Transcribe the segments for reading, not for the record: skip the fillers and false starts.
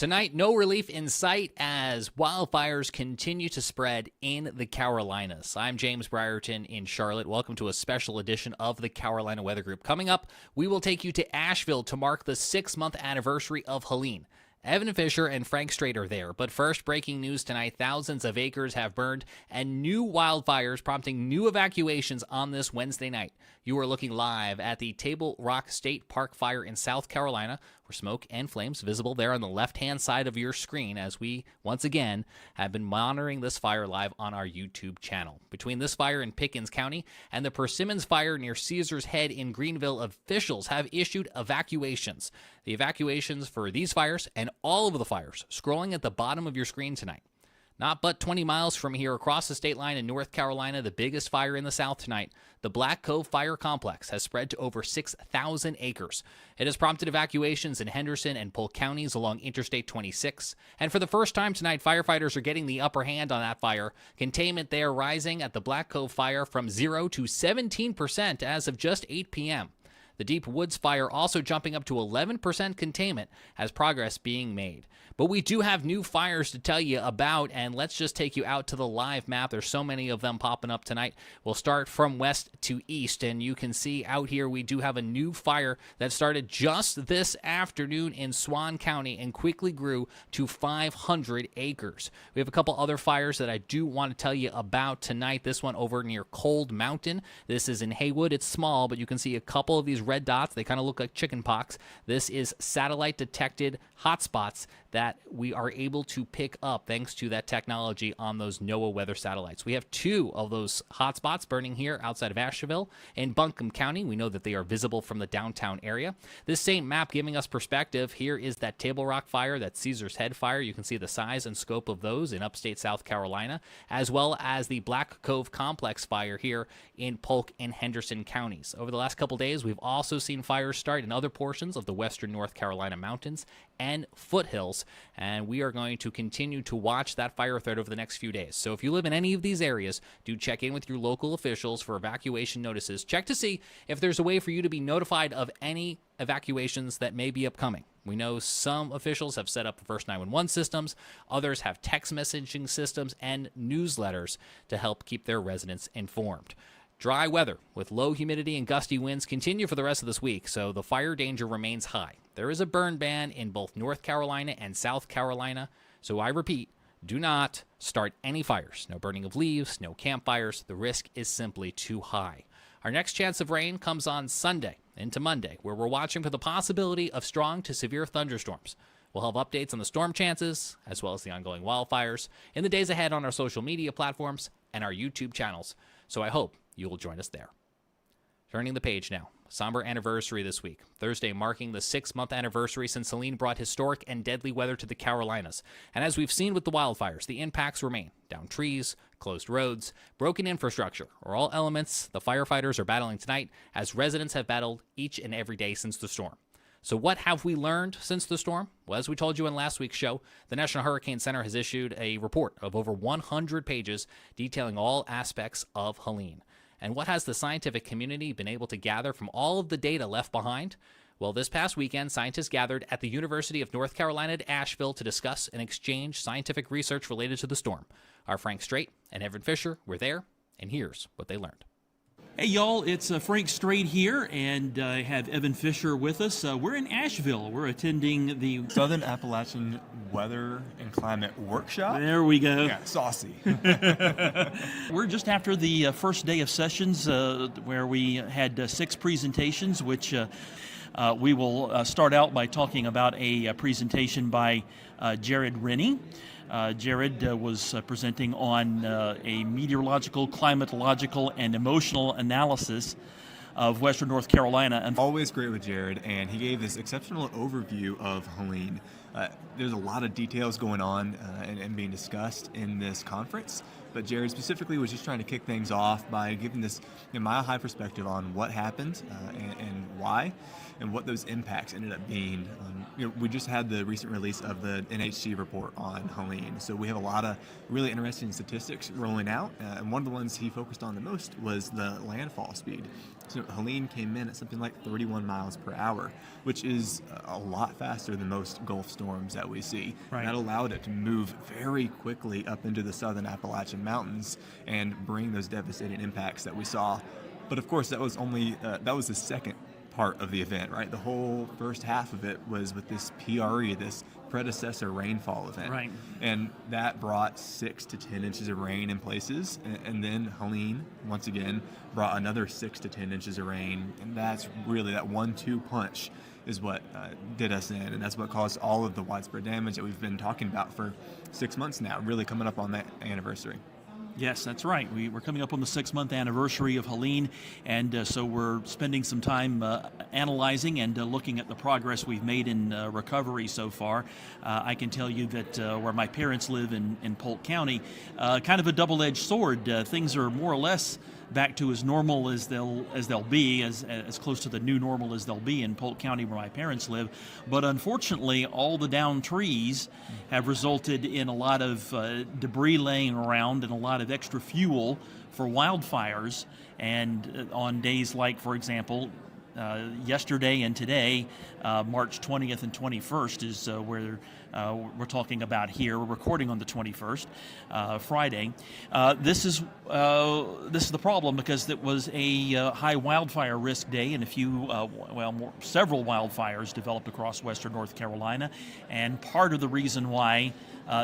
Tonight, no relief in sight as wildfires continue to spread in the Carolinas. I'm James Bryerton in Charlotte. Welcome to a special edition of the Carolina Weather Group. Coming up, we will take you to Asheville to mark the 6-month anniversary of Helene. Evan Fisher and Frank Strait are there. But first, breaking news tonight, thousands of acres have burned and new wildfires prompting new evacuations on this Wednesday night. You are looking live at the Table Rock State Park fire in South Carolina, where smoke and flames visible there on the left-hand side of your screen as we, once again, have been monitoring this fire live on our YouTube channel. Between this fire in Pickens County and the Persimmons fire near Caesars Head in Greenville, officials have issued evacuations. The evacuations for these fires and all of the fires scrolling at the bottom of your screen tonight. Not but 20 miles from here, across the state line in North Carolina, the biggest fire in the South tonight, the Black Cove Fire Complex, has spread to over 6,000 acres. It has prompted evacuations in Henderson and Polk counties along Interstate 26. And for the first time tonight, firefighters are getting the upper hand on that fire. Containment there rising at the Black Cove Fire from 0 to 17% as of just 8 p.m. The Deep Woods Fire also jumping up to 11% containment as progress being made. But we do have new fires to tell you about, and let's just take you out to the live map. There's so many of them popping up tonight. We'll start from west to east, and you can see out here we do have a new fire that started just this afternoon in Swan County and quickly grew to 500 acres. We have a couple other fires that I do want to tell you about tonight. This one over near Cold Mountain. This is in Haywood. It's small, but you can see a couple of these red dots. They kind of look like chicken pox. This is satellite detected hotspots that we are able to pick up thanks to that technology on those NOAA weather satellites. We have 2 of those hotspots burning here outside of Asheville in Buncombe County. We know that they are visible from the downtown area. This same map giving us perspective. Here is that Table Rock fire, that Caesars Head fire. You can see the size and scope of those in upstate South Carolina, as well as the Black Cove Complex fire here in Polk and Henderson counties. Over the last couple days, we've also seen fires start in other portions of the western North Carolina mountains and foothills, and we are going to continue to watch that fire threat over the next few days. So if you live in any of these areas, do check in with your local officials for evacuation notices. Check to see if there's a way for you to be notified of any evacuations that may be upcoming. We know some officials have set up First 911 systems, others have text messaging systems and newsletters to help keep their residents informed. Dry weather with low humidity and gusty winds continue for the rest of this week, so the fire danger remains high. There is a burn ban in both North Carolina and South Carolina, so I repeat, do not start any fires. No burning of leaves, no campfires. The risk is simply too high. Our next chance of rain comes on Sunday into Monday, where we're watching for the possibility of strong to severe thunderstorms. We'll have updates on the storm chances, as well as the ongoing wildfires, in the days ahead on our social media platforms and our YouTube channels, so I hope you will join us there. Turning the page now. Somber anniversary this week. Thursday marking the 6-month anniversary since Helene brought historic and deadly weather to the Carolinas. And as we've seen with the wildfires, the impacts remain. Downed trees, closed roads, broken infrastructure are all elements the firefighters are battling tonight as residents have battled each and every day since the storm. So what have we learned since the storm? Well, as we told you in last week's show, the National Hurricane Center has issued a report of over 100 pages detailing all aspects of Helene. And what has the scientific community been able to gather from all of the data left behind? Well, this past weekend, scientists gathered at the University of North Carolina at Asheville to discuss and exchange scientific research related to the storm. Our Frank Strait and Evan Fisher were there, and here's what they learned. Hey y'all, it's Frank Strait here, and I have Evan Fisher with us. We're in Asheville. We're attending the Southern Appalachian Weather and Climate Workshop. There we go. Yeah, saucy. We're just after the first day of sessions where we had 6 presentations, which we will start out by talking about a presentation by Jared Rennie. Jared was presenting on a meteorological, climatological, and emotional analysis of Western North Carolina. And always great with Jared, and he gave this exceptional overview of Helene. There's a lot of details going on and being discussed in this conference, But Jared specifically was just trying to kick things off by giving this mile-high perspective on what happened and why, and what those impacts ended up being. We just had the recent release of the NHC report on Helene, so we have a lot of really interesting statistics rolling out, and one of the ones he focused on the most was the landfall speed. So Helene came in at something like 31 miles per hour, which is a lot faster than most Gulf storms that we see. Right. That allowed it to move very quickly up into the southern Appalachian Mountains and bring those devastating impacts that we saw. But of course, that was only that was the second part of the event, right? The whole first half of it was with this PRE, this predecessor rainfall event. Right. And that brought 6 to 10 inches of rain in places. And then Helene, once again, brought another 6 to 10 inches of rain. And that's really that 1-2 punch is what did us in. And that's what caused all of the widespread damage that we've been talking about for 6 months now, really coming up on that anniversary. Yes, that's right. We're coming up on the 6-month anniversary of Helene, and so we're spending some time analyzing and looking at the progress we've made in recovery so far. I can tell you that where my parents live in Polk County, kind of a double-edged sword. Things are more or less back to as normal as they'll be, as close to the new normal as they'll be in Polk County where my parents live. But unfortunately, all the downed trees have resulted in a lot of debris laying around and a lot of extra fuel for wildfires. And on days like, for example, yesterday and today, March 20th and 21st is where we're talking about here. We're recording on the 21st, Friday. This is the problem, because it was a high wildfire risk day, and several wildfires developed across western North Carolina. And part of the reason why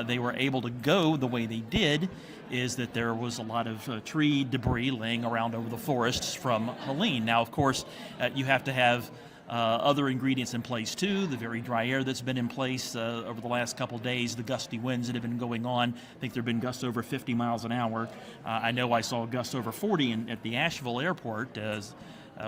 they were able to go the way they did is that there was a lot of tree debris laying around over the forests from Helene. Now, of course, you have to have other ingredients in place too. The very dry air that's been in place over the last couple days, the gusty winds that have been going on. I think there have been gusts over 50 miles an hour. I know I saw gusts over 40 at the Asheville airport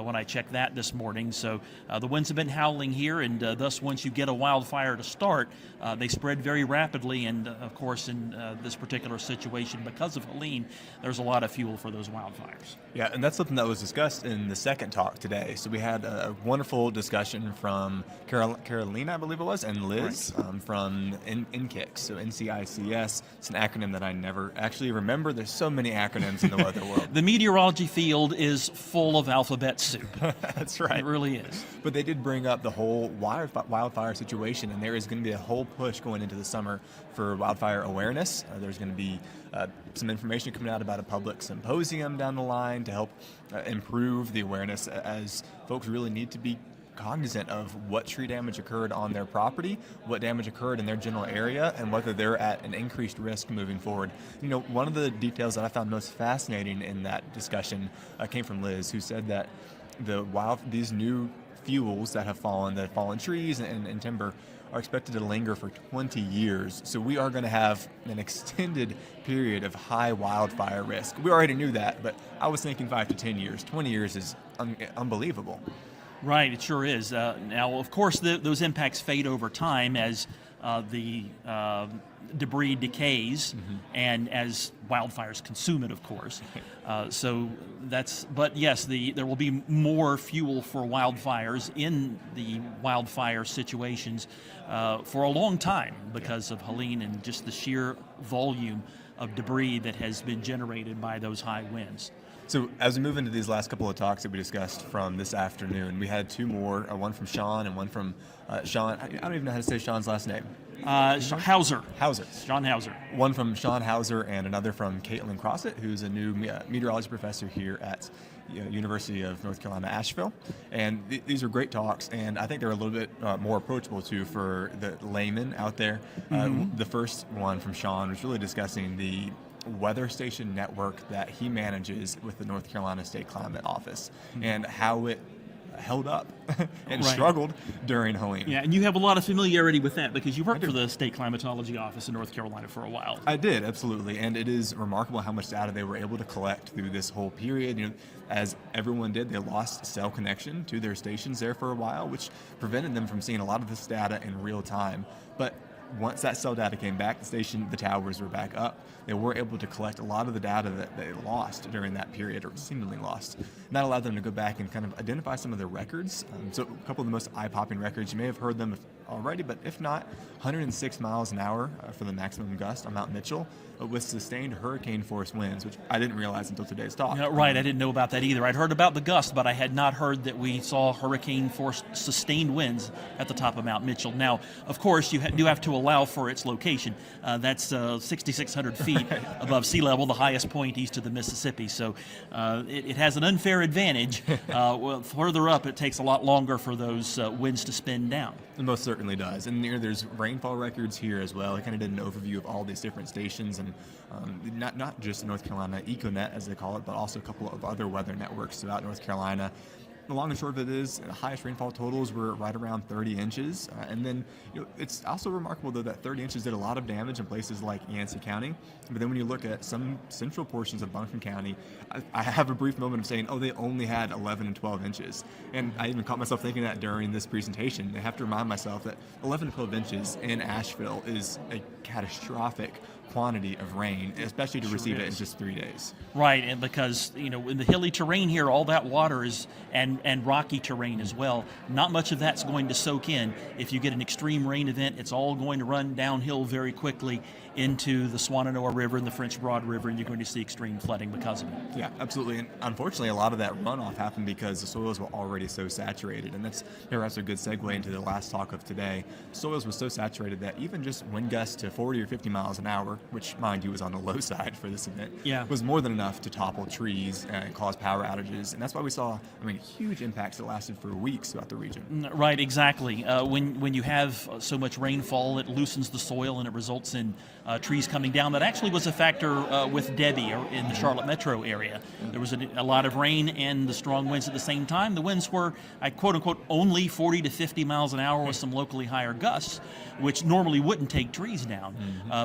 when I checked that this morning. So the winds have been howling here, and thus once you get a wildfire to start, they spread very rapidly. And of course, in this particular situation, because of Helene, there's a lot of fuel for those wildfires. Yeah, and that's something that was discussed in the second talk today. So we had a wonderful discussion from Carolina, I believe it was, and Liz from NCICS. So NCICS, it's an acronym that I never actually remember. There's so many acronyms in the weather world. The meteorology field is full of alphabet soup. That's right. It really is. But they did bring up the whole wildfire situation, and there is going to be a whole push going into the summer for wildfire awareness. There's going to be some information coming out about a public symposium down the line to help improve the awareness, as folks really need to be cognizant of what tree damage occurred on their property, what damage occurred in their general area, and whether they're at an increased risk moving forward. One of the details that I found most fascinating in that discussion came from Liz, who said that these new fuels that have fallen trees and timber, are expected to linger for 20 years. So we are going to have an extended period of high wildfire risk. We already knew that, but I was thinking 5 to 10 years. 20 years is unbelievable. Right, it sure is. Now, of course, those impacts fade over time as the debris decays, and as wildfires consume it, of course. But yes, there will be more fuel for wildfires in the wildfire situations for a long time because of Helene and just the sheer volume of debris that has been generated by those high winds. So as we move into these last couple of talks that we discussed from this afternoon, we had two more, one from Sean and one from Sean. I don't even know how to say Sean's last name. Hauser. Sean Hauser. One from Sean Hauser and another from Caitlin Crossett, who's a new meteorology professor here at University of North Carolina, Asheville. And these are great talks, and I think they're a little bit more approachable, too, for the layman out there. The first one from Sean was really discussing the weather station network that he manages with the North Carolina State Climate Office and how it held up and struggled during Helene. Yeah, and you have a lot of familiarity with that because you worked for the State Climatology Office in North Carolina for a while. I did, absolutely, and it is remarkable how much data they were able to collect through this whole period. As everyone did, they lost cell connection to their stations there for a while, which prevented them from seeing a lot of this data in real time. But once that cell data came back, the towers were back up. They were able to collect a lot of the data that they lost during that period, or seemingly lost. And that allowed them to go back and kind of identify some of their records. So a couple of the most eye-popping records, you may have heard them already, but if not, 106 miles an hour for the maximum gust on Mount Mitchell, with sustained hurricane force winds, which I didn't realize until today's talk. Right, I didn't know about that either. I'd heard about the gust, but I had not heard that we saw hurricane force sustained winds at the top of Mount Mitchell. Now, of course, you do have to allow for its location. That's 6,600 feet above sea level, the highest point east of the Mississippi. So it has an unfair advantage. Well, further up, it takes a lot longer for those winds to spin down. It most certainly does. And there's rainfall records here as well. I kind of did an overview of all these different stations, and not just North Carolina EcoNet, as they call it, but also a couple of other weather networks throughout North Carolina. The long and short of it is the highest rainfall totals were right around 30 inches. And then it's also remarkable, though, that 30 inches did a lot of damage in places like Yancey County. But then when you look at some central portions of Buncombe County, I have a brief moment of saying, oh, they only had 11 and 12 inches. And I even caught myself thinking that during this presentation. I have to remind myself that 11 to 12 inches in Asheville is a catastrophic quantity of rain, especially to receive it in just 3 days. Right, and because in the hilly terrain here, all that water is and rocky terrain as well. Not much of that's going to soak in. If you get an extreme rain event, it's all going to run downhill very quickly into the Shenandoah River and the French Broad River, and you're going to see extreme flooding because of it. Yeah, absolutely. And unfortunately, a lot of that runoff happened because the soils were already so saturated. And that's perhaps a good segue into the last talk of today. Soils were so saturated that even just wind gusts to 40 or 50 miles an hour, which, mind you, was on the low side for this event, was more than enough to topple trees and cause power outages. And that's why we saw, huge impacts that lasted for weeks throughout the region. Right, exactly. When you have so much rainfall, it loosens the soil and it results in trees coming down. That actually was a factor with Debbie in the Charlotte metro area. There was a lot of rain and the strong winds at the same time. The winds were, quote-unquote, only 40 to 50 miles an hour with some locally higher gusts, which normally wouldn't take trees down.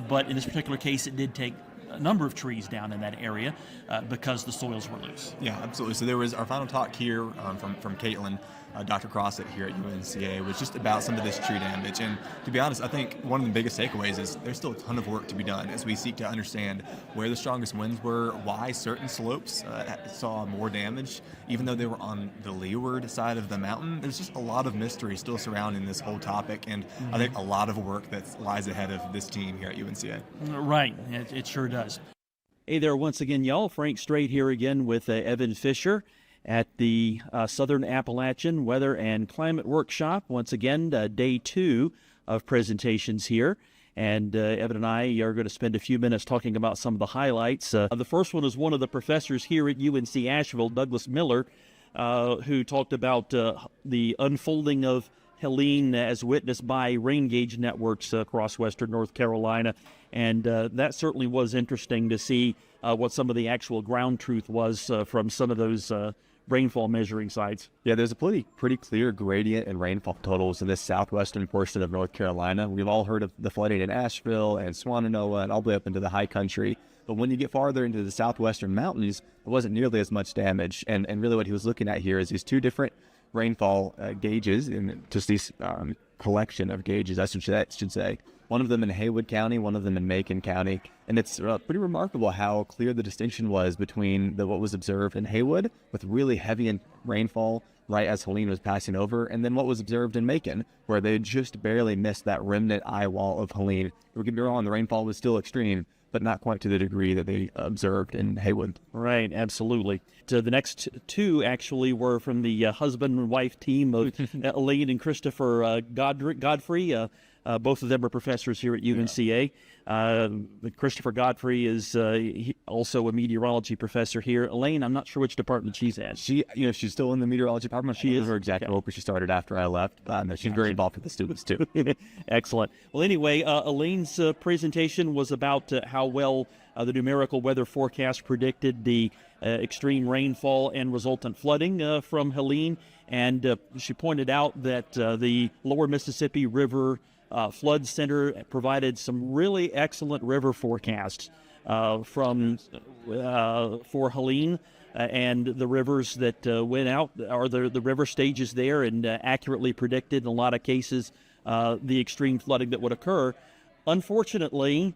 But in this particular case, it did take a number of trees down in that area because the soils were loose. Yeah, absolutely. So there was our final talk here from Caitlin, Dr. Crossett here at UNCA, was just about some of this tree damage. And to be honest, I think one of the biggest takeaways is there's still a ton of work to be done as we seek to understand where the strongest winds were, why certain slopes saw more damage, even though they were on the leeward side of the mountain. There's just a lot of mystery still surrounding this whole topic, and I think a lot of work that lies ahead of this team here at UNCA. Right, it sure does. Hey there once again, y'all. Frank Strait here again with Evan Fisher at the Southern Appalachian Weather and Climate Workshop. Once again, day 2 of presentations here. And Evan and I are going to spend a few minutes talking about some of the highlights. The first one is one of the professors here at UNC Asheville, Douglas Miller, who talked about the unfolding of Helene as witnessed by rain gauge networks across western North Carolina. And that certainly was interesting to see what some of the actual ground truth was from some of those rainfall measuring sites. Yeah, there's a pretty clear gradient in rainfall totals in this southwestern portion of North Carolina. We've all heard of the flooding in Asheville and Shenandoah and all the way up into the high country. But when you get farther into the southwestern mountains, it wasn't nearly as much damage. And really what he was looking at here is these two different rainfall gauges, and just these collection of gauges, I should say. One of them in Haywood County, one of them in Macon County. And it's pretty remarkable how clear the distinction was between what was observed in Haywood with really heavy rainfall right as Helene was passing over, and then what was observed in Macon, where they just barely missed that remnant eye wall of Helene. Don't get me wrong, the rainfall was still extreme, but not quite to the degree that they observed in Haywood. Right, absolutely. So the next two actually were from the husband and wife team of Elaine and Christopher Godfrey. Both of them are professors here at UNCA. Christopher Godfrey is also a meteorology professor here. Elaine, I'm not sure which department she's at. She's still in the meteorology department. She is her exact role, but she started after I left. She's very involved with the students too. Excellent. Well, anyway, Elaine's presentation was about how well the numerical weather forecast predicted the extreme rainfall and resultant flooding from Helene, and she pointed out that the Lower Mississippi River Flood Center provided some really excellent river forecasts for Helene and the rivers that went out, or the river stages there, and accurately predicted in a lot of cases the extreme flooding that would occur. unfortunately,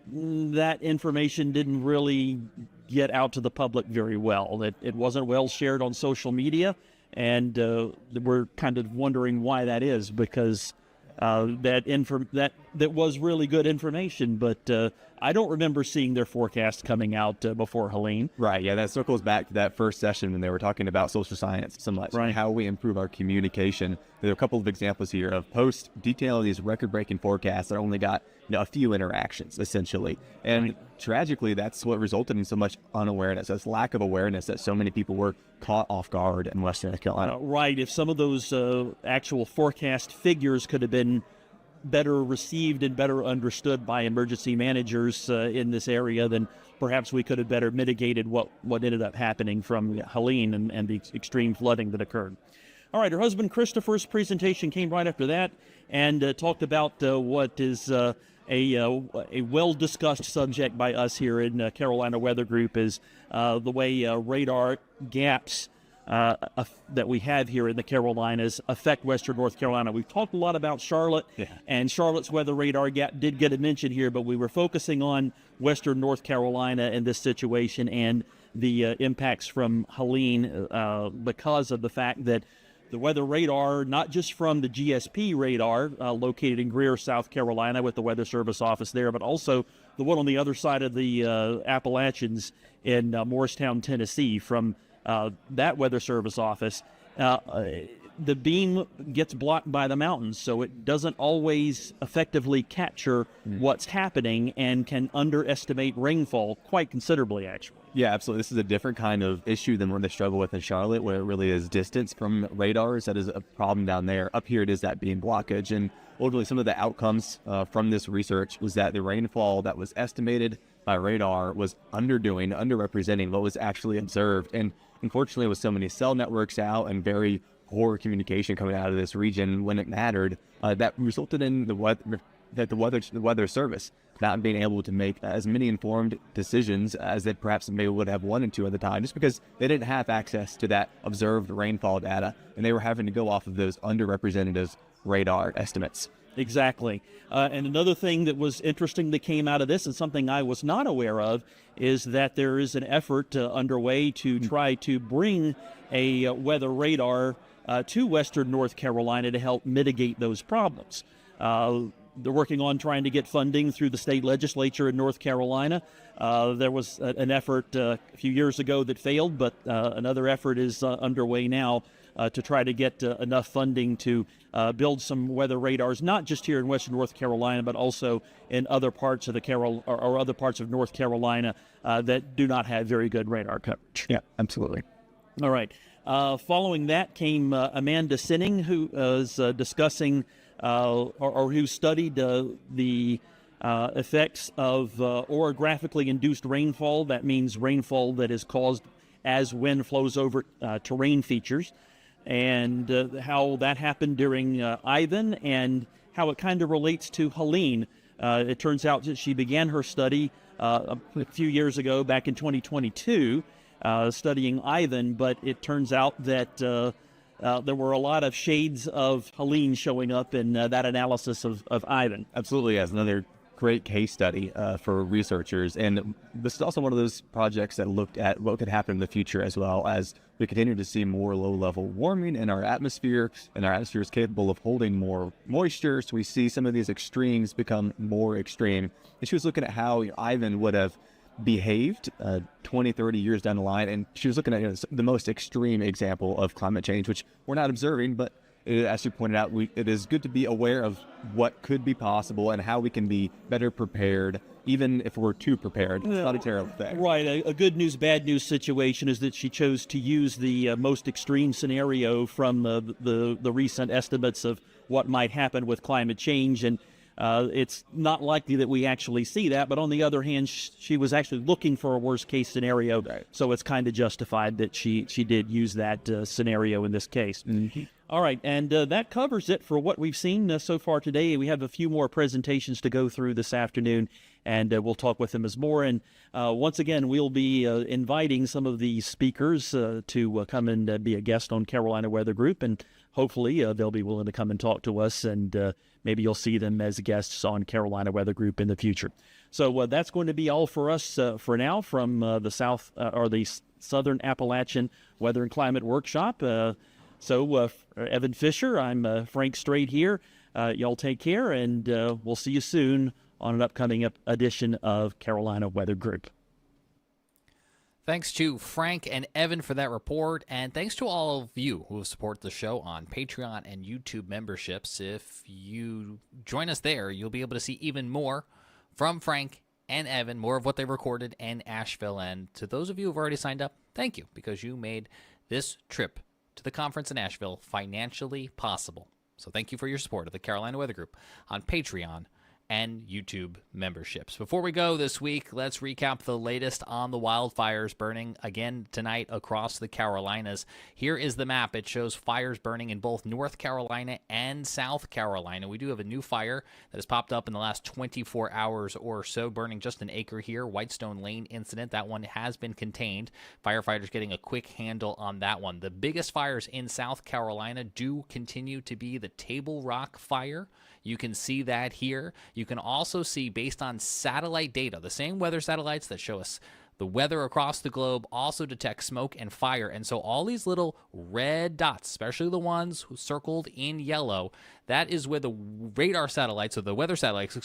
that information didn't really get out to the public very well. It wasn't well shared on social media, and we're kind of wondering why that is, because that was really good information, but I don't remember seeing their forecast coming out before Helene. Right, yeah, that circles back to that first session when they were talking about social science so much, right, and how we improve our communication. There are a couple of examples here of posts detailing these record-breaking forecasts that only got a few interactions, essentially. And tragically, that's what resulted in so much unawareness, this lack of awareness that so many people were caught off guard in Western North Carolina. Right, if some of those actual forecast figures could have been better received and better understood by emergency managers in this area, then perhaps we could have better mitigated what ended up happening from Helene and the extreme flooding that occurred. All right, her husband Christopher's presentation came right after that and talked about what is a well-discussed subject by us here in Carolina Weather Group, is the way radar gaps that we have here in the Carolinas affect Western North Carolina. We've talked a lot about Charlotte, and Charlotte's weather radar gap did get a mention here, but we were focusing on Western North Carolina in this situation and the impacts from Helene because of the fact that the weather radar, not just from the GSP radar located in Greer, South Carolina with the Weather Service office there, but also the one on the other side of the Appalachians in Morristown, Tennessee, from that Weather Service office, the beam gets blocked by the mountains, so it doesn't always effectively capture what's happening and can underestimate rainfall quite considerably, actually. Yeah, absolutely. This is a different kind of issue than what they struggle with in Charlotte, where it really is distance from radars. That is a problem down there. Up here, it is that beam blockage. And ultimately, some of the outcomes from this research was that the rainfall that was estimated by radar was underrepresenting what was actually observed. And unfortunately, with so many cell networks out and very poor communication coming out of this region when it mattered, that resulted in the Weather Service not being able to make as many informed decisions as they perhaps maybe would have wanted to at the time, just because they didn't have access to that observed rainfall data, and they were having to go off of those underrepresented radar estimates. Exactly. And another thing that was interesting that came out of this, and something I was not aware of, is that there is an effort underway to try to bring a weather radar to Western North Carolina to help mitigate those problems. They're working on trying to get funding through the state legislature in North Carolina. There was an effort a few years ago that failed, but another effort is underway now to try to get enough funding to build some weather radars, not just here in Western North Carolina, but also in other parts of the other parts of North Carolina that do not have very good radar coverage. Yeah, absolutely. All right. Following that came Amanda Sinning, who was discussing or who studied the effects of orographically induced rainfall. That means rainfall that is caused as wind flows over terrain features, and how that happened during Ivan and how it kind of relates to Helene. It turns out that she began her study a few years ago, back in 2022, studying Ivan, but it turns out that there were a lot of shades of Helene showing up in that analysis of Ivan. Absolutely, as another great case study for researchers. And this is also one of those projects that looked at what could happen in the future, as well as we continue to see more low-level warming in our atmosphere, and our atmosphere is capable of holding more moisture, so we see some of these extremes become more extreme. And she was looking at how Ivan would have behaved 20, 30 years down the line, and she was looking at the most extreme example of climate change, which we're not observing, but as you pointed out, it is good to be aware of what could be possible and how we can be better prepared, even if we're too prepared. It's not a terrible thing. Right. A good news, bad news situation is that she chose to use the most extreme scenario from the recent estimates of what might happen with climate change, and it's not likely that we actually see that, but on the other hand, she was actually looking for a worst-case scenario, right. So it's kind of justified that she did use that scenario in this case. Mm-hmm. All right, and that covers it for what we've seen so far today. We have a few more presentations to go through this afternoon, and we'll talk with them as more. And once again, we'll be inviting some of the speakers to come and be a guest on Carolina Weather Group, and hopefully they'll be willing to come and talk to us, and maybe you'll see them as guests on Carolina Weather Group in the future. So that's going to be all for us for now from the Southern Appalachian Weather and Climate Workshop. So Evan Fisher, I'm Frank Strait here. Y'all take care, and we'll see you soon on an upcoming edition of Carolina Weather Group. Thanks to Frank and Evan for that report, and thanks to all of you who have supported the show on Patreon and YouTube memberships. If you join us there, you'll be able to see even more from Frank and Evan, more of what they recorded in Asheville. And to those of you who've already signed up, thank you, because you made this trip to the conference in Asheville financially possible. So thank you for your support of the Carolina Weather Group on Patreon and YouTube memberships. Before we go this week, let's recap the latest on the wildfires burning again tonight across the Carolinas. Here is the map. It shows fires burning in both North Carolina and South Carolina. We do have a new fire that has popped up in the last 24 hours or so, burning just an acre here. Whitestone Lane incident. That one has been contained. Firefighters getting a quick handle on that one. The biggest fires in South Carolina do continue to be the Table Rock fire. You can see that here. You can also see, based on satellite data, the same weather satellites that show us the weather across the globe also detect smoke and fire. And so all these little red dots, especially the ones circled in yellow, that is where the radar satellites, or the weather satellites,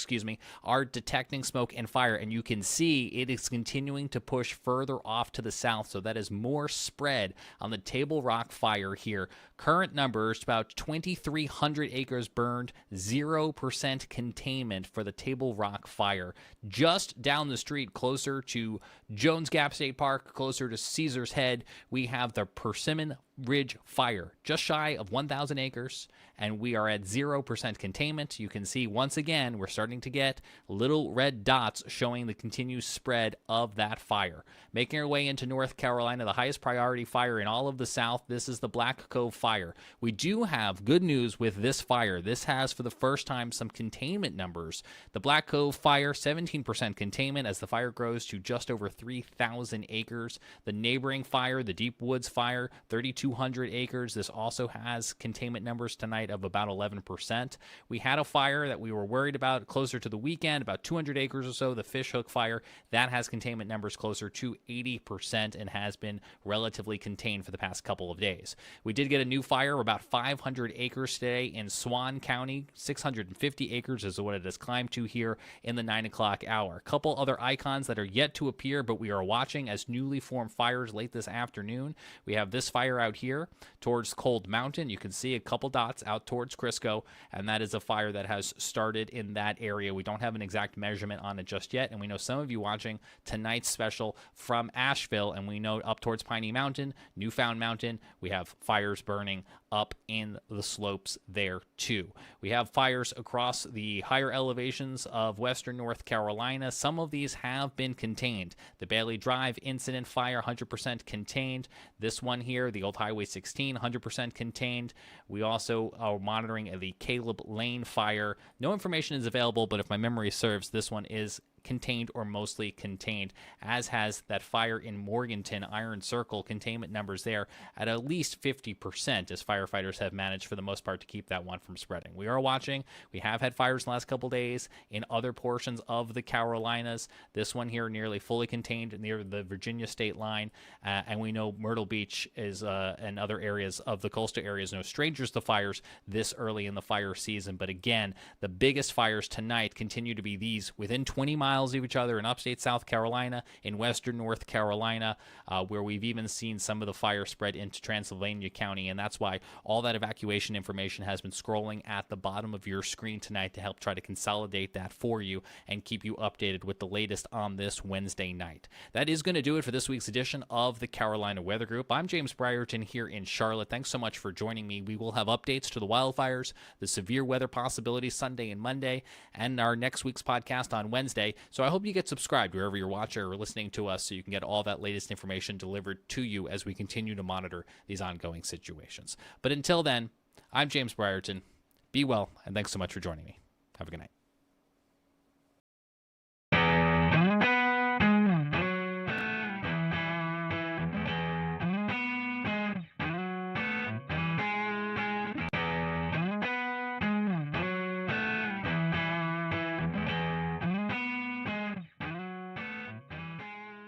are detecting smoke and fire. And you can see it is continuing to push further off to the south. So that is more spread on the Table Rock fire here. Current numbers, about 2,300 acres burned, 0% containment for the Table Rock fire. Just down the street, closer to Jones Gap State Park, closer to Caesar's Head, we have the Persimmon Ridge fire, just shy of 1,000 acres, and we are at 0% containment. You can see, once again, we're starting to get little red dots showing the continued spread of that fire. Making our way into North Carolina, the highest priority fire in all of the South, this is the Black Cove fire. We do have good news with this fire. This has, for the first time, some containment numbers. The Black Cove fire, 17% containment as the fire grows to just over 3,000 acres. The neighboring fire, the Deep Woods fire, 3,200 acres. This also has containment numbers tonight of about 11%. We had a fire that we were worried about closer to the weekend, about 200 acres or so, the Fish Hook fire. That has containment numbers closer to 80% and has been relatively contained for the past couple of days. We did get a new fire, about 500 acres today in Swan County. 650 acres is what it has climbed to here in the 9 o'clock hour. A couple other icons that are yet to appear, but we are watching as newly formed fires late this afternoon. We have this fire out here towards Cold Mountain. You can see a couple dots out towards Crisco, and that is a fire that has started in that area. We don't have an exact measurement on it just yet, and we know some of you watching tonight's special from Asheville, and we know up towards Piney Mountain, Newfound Mountain, we have fires burning up in the slopes there too. We have fires across the higher elevations of western North Carolina. Some of these have been contained. The Bailey Drive incident fire, 100% contained. This one here, the old Highway 16, 100% contained. We also are monitoring the Caleb Lane fire. No information is available, but if my memory serves, this one is contained or mostly contained, as has that fire in Morganton, Iron Circle, containment numbers there at least 50%, as firefighters have managed for the most part to keep that one from spreading. We are watching. We have had fires in the last couple days in other portions of the Carolinas. This one here nearly fully contained near the Virginia state line, and we know Myrtle Beach is and other areas of the coastal areas no strangers to fires this early in the fire season. But again, the biggest fires tonight continue to be these within 20 miles of each other in upstate South Carolina, in western North Carolina, where we've even seen some of the fire spread into Transylvania County, and that's why all that evacuation information has been scrolling at the bottom of your screen tonight to help try to consolidate that for you and keep you updated with the latest on this Wednesday night. That is going to do it for this week's edition of the Carolina Weather Group. I'm James Bryerton here in Charlotte. Thanks so much for joining me. We will have updates to the wildfires, the severe weather possibilities Sunday and Monday, and our next week's podcast on Wednesday. So I hope you get subscribed wherever you're watching or listening to us so you can get all that latest information delivered to you as we continue to monitor these ongoing situations. But until then, I'm James Bryerton. Be well, and thanks so much for joining me. Have a good night.